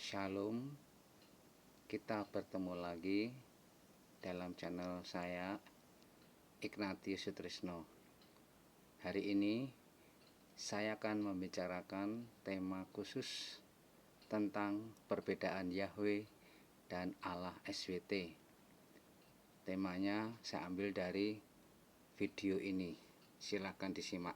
Shalom, kita bertemu lagi dalam channel saya, Ignatius Sutrisno. Hari ini saya akan membicarakan tema khusus tentang perbedaan Yahweh dan Allah SWT. Temanya saya ambil dari video ini, silakan disimak.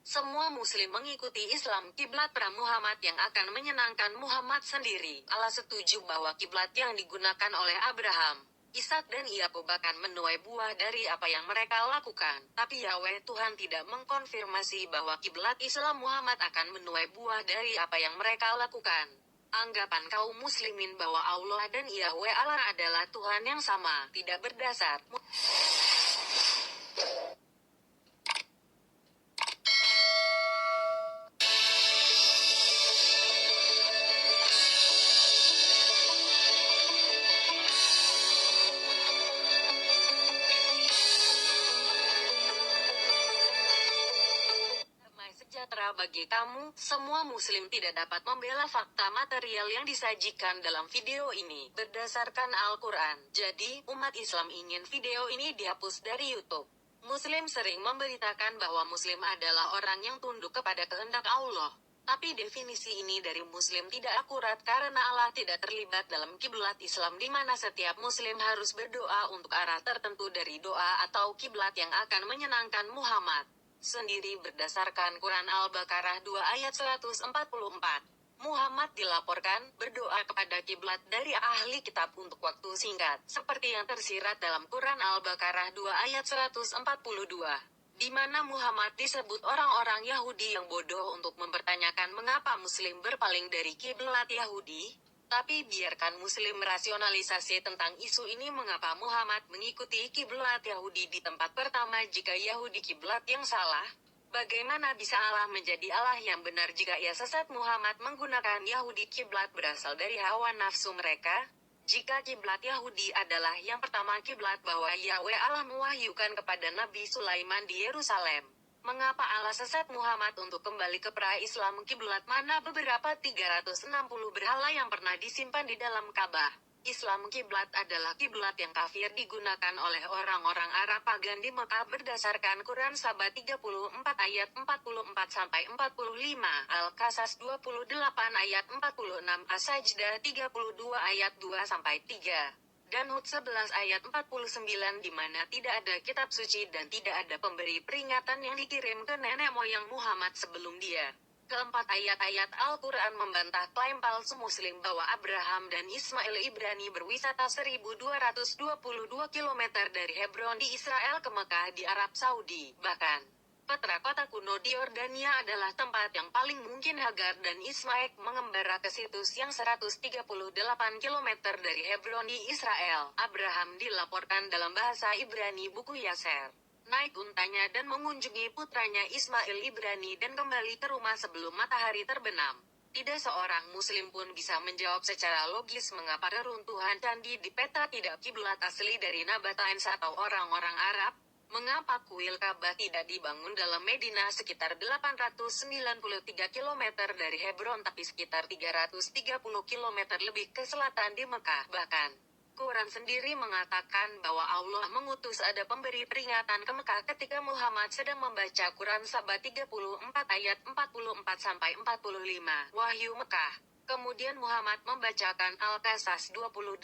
Semua muslim mengikuti Islam kiblat pra-Muhammad yang akan menyenangkan Muhammad sendiri. Allah setuju bahwa kiblat yang digunakan oleh Abraham, Ishak dan Yakub bahkan menuai buah dari apa yang mereka lakukan. Tapi Yahweh Tuhan tidak mengkonfirmasi bahwa kiblat Islam Muhammad akan menuai buah dari apa yang mereka lakukan. Anggapan kaum muslimin bahwa Allah dan Yahweh Allah adalah Tuhan yang sama, tidak berdasar sejahtera bagi kamu. Semua muslim tidak dapat membela fakta material yang disajikan dalam video ini berdasarkan Al-Quran. Jadi, umat Islam ingin video ini dihapus dari YouTube. Muslim sering memberitakan bahwa muslim adalah orang yang tunduk kepada kehendak Allah. Tapi definisi ini dari muslim tidak akurat karena Allah tidak terlibat dalam kiblat Islam di mana setiap muslim harus berdoa untuk arah tertentu dari doa atau kiblat yang akan menyenangkan Muhammad sendiri berdasarkan Quran Al-Baqarah 2 ayat 144. Muhammad dilaporkan berdoa kepada kiblat dari ahli kitab untuk waktu singkat, seperti yang tersirat dalam Quran Al-Baqarah 2 ayat 142, di mana Muhammad disebut orang-orang Yahudi yang bodoh untuk mempertanyakan mengapa muslim berpaling dari kiblat Yahudi. Tapi biarkan muslim merasionalisasi tentang isu ini. Mengapa Muhammad mengikuti kiblat Yahudi di tempat pertama jika Yahudi kiblat yang salah? Bagaimana bisa Allah menjadi Allah yang benar jika ia sesat? Muhammad menggunakan Yahudi kiblat berasal dari hawa nafsu mereka. Jika kiblat Yahudi adalah yang pertama kiblat bahwa Yahweh Allah mewahyukan kepada Nabi Sulaiman di Yerusalem, mengapa Allah sesat Muhammad untuk kembali ke pra-Islam kiblat mana beberapa 360 berhala yang pernah disimpan di dalam Ka'bah? Islam kiblat adalah kiblat yang kafir digunakan oleh orang-orang Arab pagan di Mekah berdasarkan Quran Saba 34 ayat 44 sampai 45, Al-Qasas 28 ayat 46, As-Sajdah 32 ayat 2 sampai 3. Dan Hud 11 ayat 49 di mana tidak ada kitab suci dan tidak ada pemberi peringatan yang dikirim ke nenek moyang Muhammad sebelum dia. Keempat ayat-ayat Al-Quran membantah klaim palsu muslim bahwa Abraham dan Ismail Ibrani berwisata 1222 km dari Hebron di Israel ke Mekah di Arab Saudi. Bahkan peta kota kuno di Yordania adalah tempat yang paling mungkin Hagar dan Ismail mengembara ke situs yang 138 km dari Hebron di Israel. Abraham dilaporkan dalam bahasa Ibrani buku Yaser naik untanya dan mengunjungi putranya Ismail Ibrani dan kembali ke rumah sebelum matahari terbenam. Tidak seorang muslim pun bisa menjawab secara logis mengapa reruntuhan candi di peta tidak kiblat asli dari Nabateans atau orang-orang Arab. Mengapa kuil Ka'bah tidak dibangun dalam Medina sekitar 893 km dari Hebron tapi sekitar 330 km lebih ke selatan di Mekah? Bahkan Quran sendiri mengatakan bahwa Allah mengutus ada pemberi peringatan ke Mekah ketika Muhammad sedang membaca Quran Saba 34 ayat 44 sampai 45, Wahyu Mekah. Kemudian Muhammad membacakan Al-Qasas 28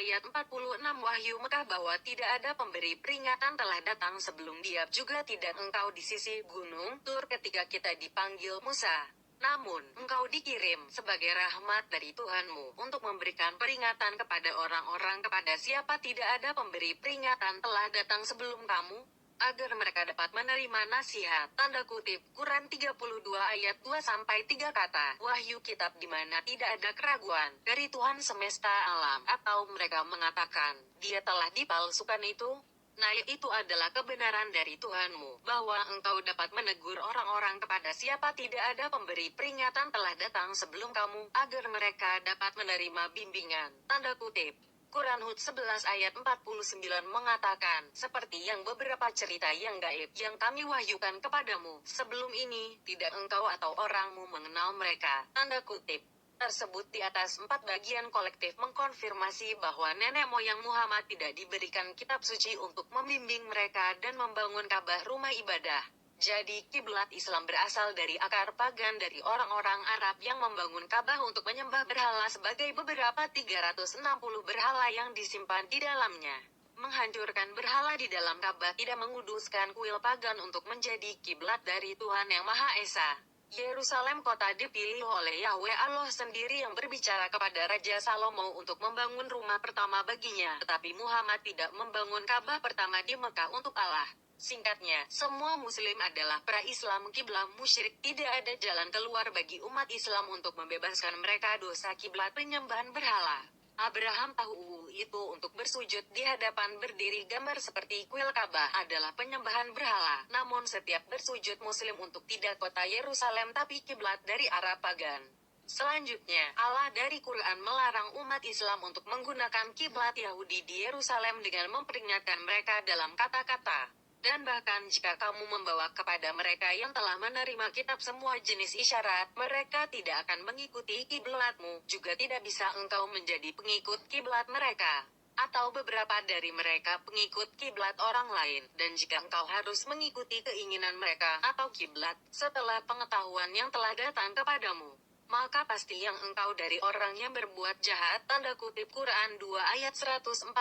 ayat 46 Wahyu Mekah bahwa tidak ada pemberi peringatan telah datang sebelum dia, juga tidak engkau di sisi gunung Tur ketika kita dipanggil Musa. Namun, engkau dikirim sebagai rahmat dari Tuhanmu untuk memberikan peringatan kepada orang-orang kepada siapa tidak ada pemberi peringatan telah datang sebelum kamu, agar mereka dapat menerima nasihat. Tanda kutip Quran 32 ayat 2-3 kata wahyu kitab di mana tidak ada keraguan dari Tuhan semesta alam. Atau mereka mengatakan dia telah dipalsukan itu. Nah, itu adalah kebenaran dari Tuhanmu bahwa engkau dapat menegur orang-orang kepada siapa tidak ada pemberi peringatan telah datang sebelum kamu agar mereka dapat menerima bimbingan. Tanda kutip Quran Hud 11 ayat 49 mengatakan, seperti yang beberapa cerita yang gaib yang kami wahyukan kepadamu, sebelum ini, tidak engkau atau orangmu mengenal mereka. Tanda kutip. Tersebut di atas 4 bagian kolektif mengkonfirmasi bahwa nenek moyang Muhammad tidak diberikan kitab suci untuk membimbing mereka dan membangun Ka'bah rumah ibadah. Jadi kiblat Islam berasal dari akar pagan dari orang-orang Arab yang membangun Ka'bah untuk menyembah berhala sebagai beberapa 360 berhala yang disimpan di dalamnya. Menghancurkan berhala di dalam Ka'bah tidak menguduskan kuil pagan untuk menjadi kiblat dari Tuhan Yang Maha Esa. Yerusalem kota dipilih oleh Yahweh Allah sendiri yang berbicara kepada Raja Salomo untuk membangun rumah pertama baginya. Tetapi Muhammad tidak membangun Ka'bah pertama di Mekah untuk Allah. Singkatnya, semua muslim adalah pra-Islam kiblat musyrik. Tidak ada jalan keluar bagi umat Islam untuk membebaskan mereka dosa kiblat penyembahan berhala. Abraham tahu itu untuk bersujud di hadapan berdiri gambar seperti kuil Ka'bah adalah penyembahan berhala. Namun setiap bersujud muslim untuk tidak kota Yerusalem tapi kiblat dari Arab pagan. Selanjutnya, Allah dari Quran melarang umat Islam untuk menggunakan kiblat Yahudi di Yerusalem dengan memperingatkan mereka dalam kata-kata. Dan bahkan jika kamu membawa kepada mereka yang telah menerima kitab semua jenis isyarat, mereka tidak akan mengikuti kiblatmu, juga tidak bisa engkau menjadi pengikut kiblat mereka. Atau beberapa dari mereka pengikut kiblat orang lain, dan jika engkau harus mengikuti keinginan mereka atau kiblat, setelah pengetahuan yang telah datang kepadamu, maka pasti yang engkau dari orang yang berbuat jahat. Tanda kutip Quran 2 ayat 145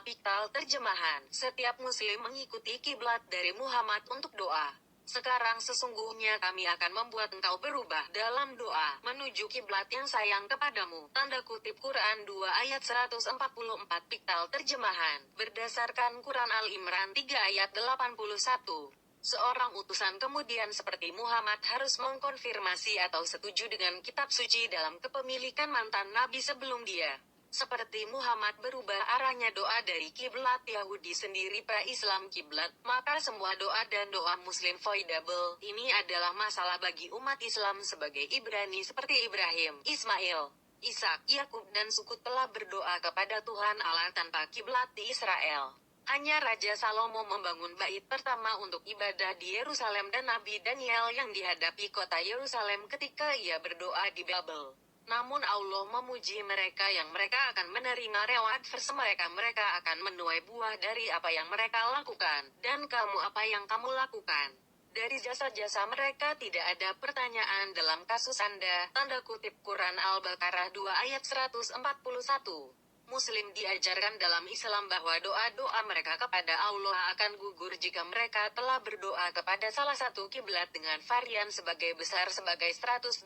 Piktal terjemahan. Setiap muslim mengikuti kiblat dari Muhammad untuk doa. Sekarang sesungguhnya kami akan membuat engkau berubah dalam doa menuju kiblat yang sayang kepadamu. Tanda kutip Quran 2 ayat 144 Piktal terjemahan. Berdasarkan Quran Al-Imran 3 ayat 81. Seorang utusan kemudian seperti Muhammad harus mengkonfirmasi atau setuju dengan kitab suci dalam kepemilikan mantan nabi sebelum dia. Seperti Muhammad berubah arahnya doa dari kiblat Yahudi sendiri pra-Islam kiblat, maka semua doa dan doa muslim voidable. Ini adalah masalah bagi umat Islam sebagai Ibrani seperti Ibrahim, Ismail, Ishak, Yakub dan suku telah berdoa kepada Tuhan Allah tanpa kiblat di Israel. Hanya Raja Salomo membangun bait pertama untuk ibadah di Yerusalem dan Nabi Daniel yang dihadapi kota Yerusalem ketika ia berdoa di Babel. Namun Allah memuji mereka yang mereka akan menerima reward verse mereka akan menuai buah dari apa yang mereka lakukan. Dan kamu apa yang kamu lakukan? Dari jasa-jasa mereka tidak ada pertanyaan dalam kasus Anda. Tanda kutip Quran Al-Baqarah 2 ayat 141. Muslim diajarkan dalam Islam bahwa doa-doa mereka kepada Allah akan gugur jika mereka telah berdoa kepada salah satu kiblat dengan varian sebagai besar sebagai 180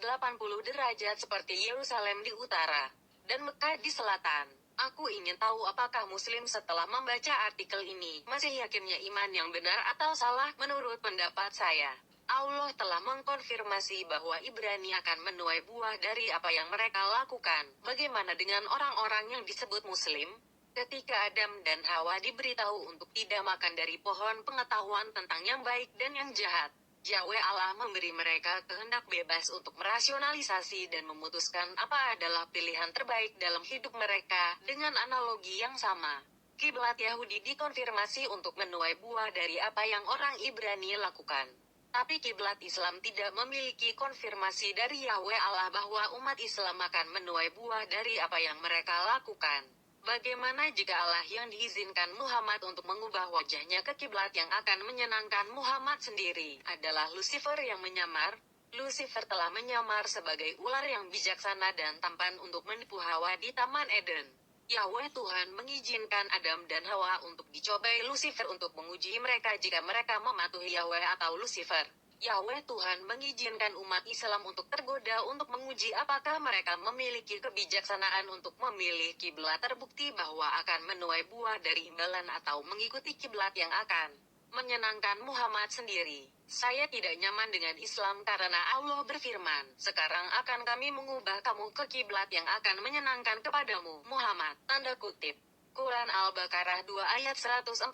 derajat seperti Yerusalem di utara dan Mekah di selatan. Aku ingin tahu apakah Muslim setelah membaca artikel ini masih yakinnya iman yang benar atau salah. Menurut pendapat saya, Allah telah mengkonfirmasi bahwa Ibrani akan menuai buah dari apa yang mereka lakukan. Bagaimana dengan orang-orang yang disebut Muslim? Ketika Adam dan Hawa diberitahu untuk tidak makan dari pohon pengetahuan tentang yang baik dan yang jahat, Yahweh Allah memberi mereka kehendak bebas untuk merasionalisasi dan memutuskan apa adalah pilihan terbaik dalam hidup mereka. Dengan analogi yang sama, kiblat Yahudi dikonfirmasi untuk menuai buah dari apa yang orang Ibrani lakukan. Tapi kiblat Islam tidak memiliki konfirmasi dari Yahweh Allah bahwa umat Islam akan menuai buah dari apa yang mereka lakukan. Bagaimana jika Allah yang diizinkan Muhammad untuk mengubah wajahnya ke kiblat yang akan menyenangkan Muhammad sendiri adalah Lucifer yang menyamar? Lucifer telah menyamar sebagai ular yang bijaksana dan tampan untuk menipu Hawa di Taman Eden. Yahweh Tuhan mengizinkan Adam dan Hawa untuk dicobai Lucifer untuk menguji mereka jika mereka mematuhi Yahweh atau Lucifer. Yahweh Tuhan mengizinkan umat Islam untuk tergoda untuk menguji apakah mereka memiliki kebijaksanaan untuk memilih kiblat terbukti bahwa akan menuai buah dari imbalan atau mengikuti kiblat yang akan menyenangkan Muhammad sendiri. Saya tidak nyaman dengan Islam karena Allah berfirman, sekarang akan kami mengubah kamu ke kiblat yang akan menyenangkan kepadamu, Muhammad. Tanda kutip. Quran Al-Baqarah 2 ayat 144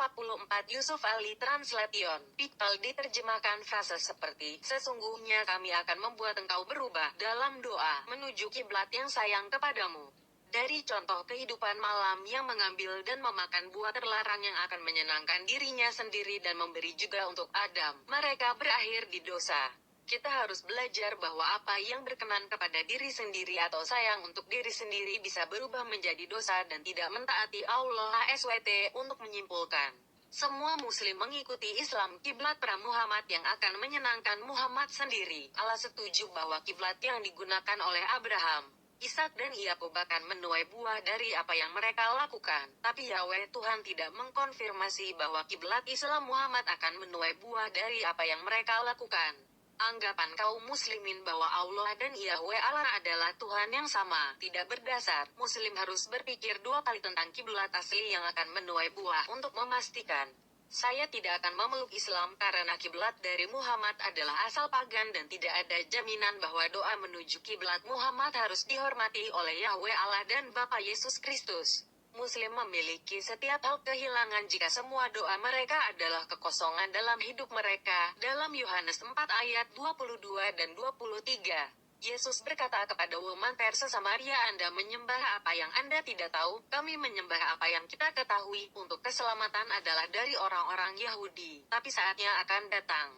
Yusuf Ali Translation. Piktal diterjemahkan frase seperti, sesungguhnya kami akan membuat engkau berubah dalam doa menuju kiblat yang sayang kepadamu. Dari contoh kehidupan malam yang mengambil dan memakan buah terlarang yang akan menyenangkan dirinya sendiri dan memberi juga untuk Adam, mereka berakhir di dosa. Kita harus belajar bahwa apa yang berkenan kepada diri sendiri atau sayang untuk diri sendiri bisa berubah menjadi dosa dan tidak mentaati Allah SWT. Untuk menyimpulkan, semua muslim mengikuti Islam kiblat pra-Muhammad yang akan menyenangkan Muhammad sendiri. Allah setuju bahwa kiblat yang digunakan oleh Abraham, Ishak dan Yakub akan menuai buah dari apa yang mereka lakukan. Tapi Yahweh Tuhan tidak mengkonfirmasi bahwa kiblat Islam Muhammad akan menuai buah dari apa yang mereka lakukan. Anggapan kaum muslimin bahwa Allah dan Yahweh Allah adalah Tuhan yang sama tidak berdasar. Muslim harus berpikir dua kali tentang kiblat asli yang akan menuai buah untuk memastikan. Saya tidak akan memeluk Islam karena kiblat dari Muhammad adalah asal pagan dan tidak ada jaminan bahwa doa menuju kiblat Muhammad harus dihormati oleh Yahweh Allah dan Bapa Yesus Kristus. Muslim memiliki setiap hal kehilangan jika semua doa mereka adalah kekosongan dalam hidup mereka. Dalam Yohanes 4 ayat 22 dan 23. Yesus berkata kepada woman Persa Samaria, Anda menyembah apa yang Anda tidak tahu, kami menyembah apa yang kita ketahui, untuk keselamatan adalah dari orang-orang Yahudi, tapi saatnya akan datang.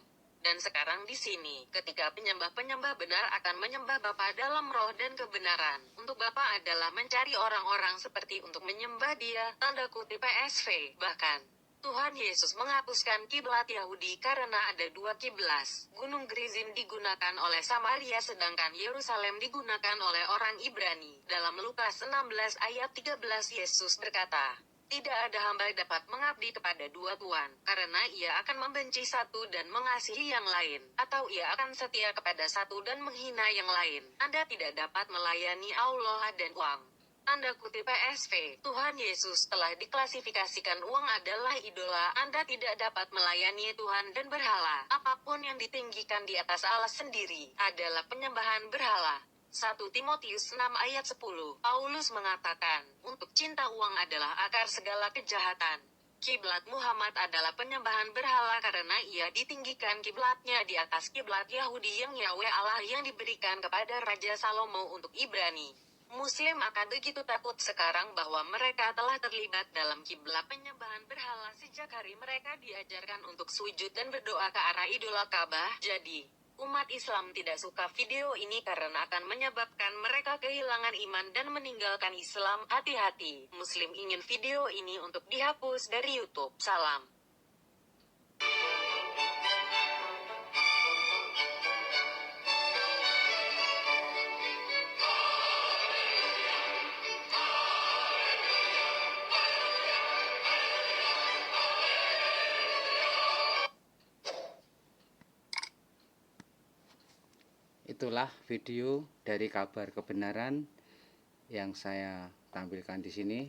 Dan sekarang di sini, ketika penyembah-penyembah benar akan menyembah Bapa dalam roh dan kebenaran. Untuk Bapa adalah mencari orang-orang seperti untuk menyembah Dia, tanda kutip PSV. Bahkan, Tuhan Yesus menghapuskan kiblat Yahudi karena ada dua kiblat. Gunung Gerizim digunakan oleh Samaria sedangkan Yerusalem digunakan oleh orang Ibrani. Dalam Lukas 16 ayat 13 Yesus berkata, tidak ada hamba dapat mengabdi kepada dua tuan, karena ia akan membenci satu dan mengasihi yang lain, atau ia akan setia kepada satu dan menghina yang lain. Anda tidak dapat melayani Allah dan uang. Tanda kutip PSV, Tuhan Yesus telah diklasifikasikan uang adalah idola. Anda tidak dapat melayani Tuhan dan berhala. Apapun yang ditinggikan di atas Allah sendiri adalah penyembahan berhala. 1 Timotius 6 ayat 10, Paulus mengatakan, untuk cinta uang adalah akar segala kejahatan. Kiblat Muhammad adalah penyembahan berhala karena ia ditinggikan kiblatnya di atas kiblat Yahudi yang Yahweh Allah yang diberikan kepada Raja Salomo untuk Ibrani. Muslim akan begitu takut sekarang bahwa mereka telah terlibat dalam kiblat penyembahan berhala sejak hari mereka diajarkan untuk sujud dan berdoa ke arah idola Ka'bah. Jadi, umat Islam tidak suka video ini karena akan menyebabkan mereka kehilangan iman dan meninggalkan Islam. Hati-hati, Muslim ingin video ini untuk dihapus dari YouTube. Salam. Itulah video dari kabar kebenaran yang saya tampilkan di sini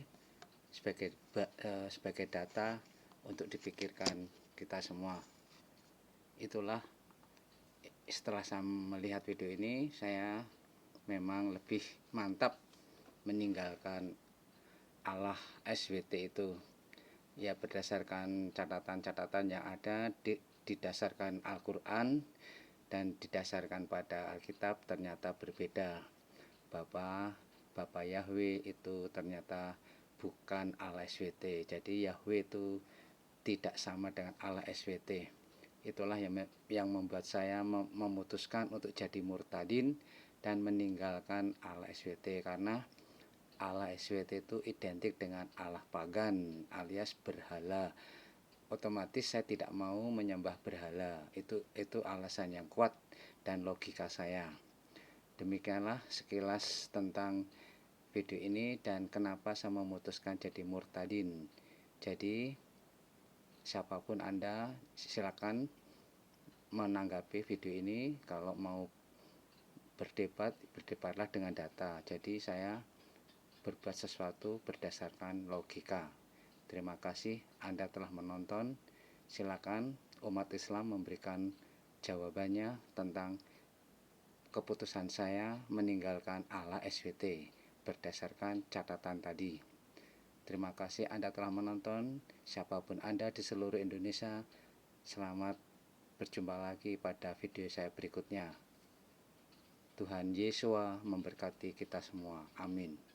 sebagai data untuk dipikirkan kita semua. Itulah, setelah saya melihat video ini, saya memang lebih mantap meninggalkan Allah SWT itu. Ya, berdasarkan catatan-catatan yang ada, didasarkan Al-Quran dan didasarkan pada Alkitab ternyata berbeda. Bapak Yahweh itu ternyata bukan Allah SWT. Jadi Yahweh itu tidak sama dengan Allah SWT. Itulah yang membuat saya memutuskan untuk jadi murtadin dan meninggalkan Allah SWT, karena Allah SWT itu identik dengan Allah pagan alias berhala. Otomatis saya tidak mau menyembah berhala. Itu alasan yang kuat dan logika saya. Demikianlah sekilas tentang video ini dan kenapa saya memutuskan jadi murtadin. Jadi siapapun Anda, silakan menanggapi video ini. Kalau mau berdebatlah dengan data. Jadi saya berbuat sesuatu berdasarkan logika. Terima kasih Anda telah menonton. Silakan umat Islam memberikan jawabannya tentang keputusan saya meninggalkan Allah SWT berdasarkan catatan tadi. Terima kasih Anda telah menonton. Siapapun Anda di seluruh Indonesia, selamat berjumpa lagi pada video saya berikutnya. Tuhan Yesus memberkati kita semua. Amin.